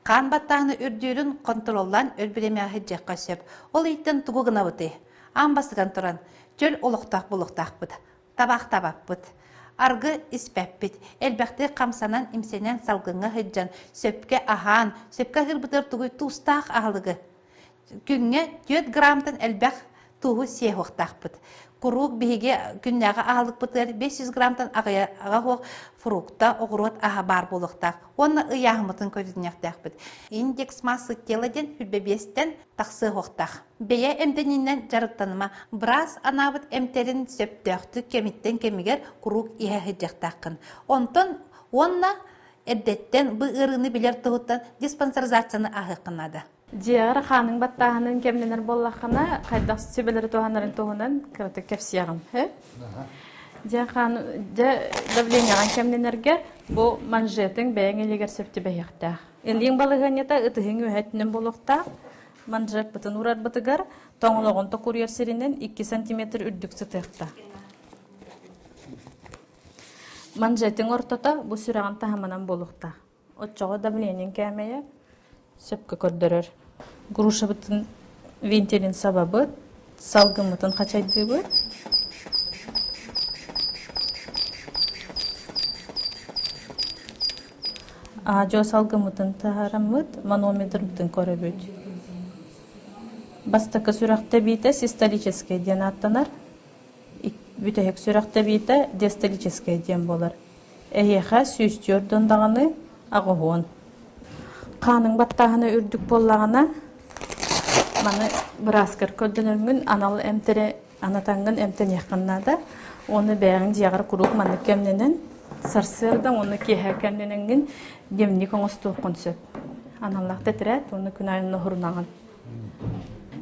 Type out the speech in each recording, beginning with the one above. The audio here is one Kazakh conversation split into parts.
Қан баттағыны үрдерін контроллан өрбіремеғі жаққа сөп. Ол еттен тұғы ғына бұты. Амбасыған тұран. Жөл олықтақ бұлықтақ бұд. Табақ табақ бұд. Арғы іспәппіт. Әлбәқті қамсанан имсенен салғыңы хыджан. Сөпке ахан. Сөпке ғырбытыр тұғы тұстақ ағылығы. Күнге 4 граммтан әлбәқ тұғы сеуқтақ бұд. Құруқ бейге күннәға ағылық бұтыр 500 граммтан аға хоқ фрукта оғырот аға бар болықтақ. Оны ұяғымытын көзіняқтақ бұд. Индекс массы теладен хүлбебестен тақсы хоқтақ. Бейе әмденінен жарықтаныма біраз анабыт әмтерін сөптіяқты кемиттен кемігер құруқ иәхі жақтақын. Онтын онна әддеттен бұл ұрыны білер тұғыттан диспансеризацияны ағы қынады. Диар ханың баттағының кемленер боллақына қайдақ сөбелері туғанарын туғынан кірті кәпсияғым. Диар ханың давленияған кемленерге бұл манжетің бәйін елегер сөпті бәйіқтақ. Елдің балығанета ұтығын өйәтінен болуқтақ. Манжет бұтын ұрар бұтығар тоңылығын тоқурер серінен 2 см үрдік сұтықтақ. Манжетің ортата бұл сүраған тағымынан болуқтақ. Отчоғы давлениян кәмейі сөпкі көрдірір. Груша бұтын вентилин сабабы, салғым бұтын қачайды бұ. Жо салғым бұтын тағарам бұд, манометр бұтын көрі бұд. Бастықы сүрақта бейті систолический ден аттанар, бүтәйік сүрақта бейті дистолический ден болар. Әйеға сүйістер дұндағаны ағығуын. Қаның баттағыны үрдік боллағына маны бұраскар көддініргін аналы әмтірі анатаңғын әмтін яқыннада оны бәғін диағыр құруқ маны кәмненен сарсырдан оны кейхә кәмнененген демнік оңысты оқын сөп. Аналлақты тірәт оны күн айынны ғұрнағын.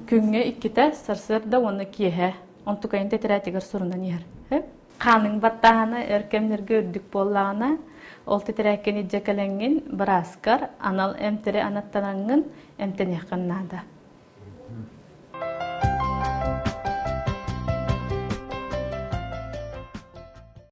Күнге иккеті сарсырда оны кейхә. Онты көйінті тірәтігір сұрынан ер. Қаның баттағыны әркемнерге үрдік боллағына ол тетірәккен иджекаленген бұраскар анал әмтірі анаттанаңын әмтін яқыннада.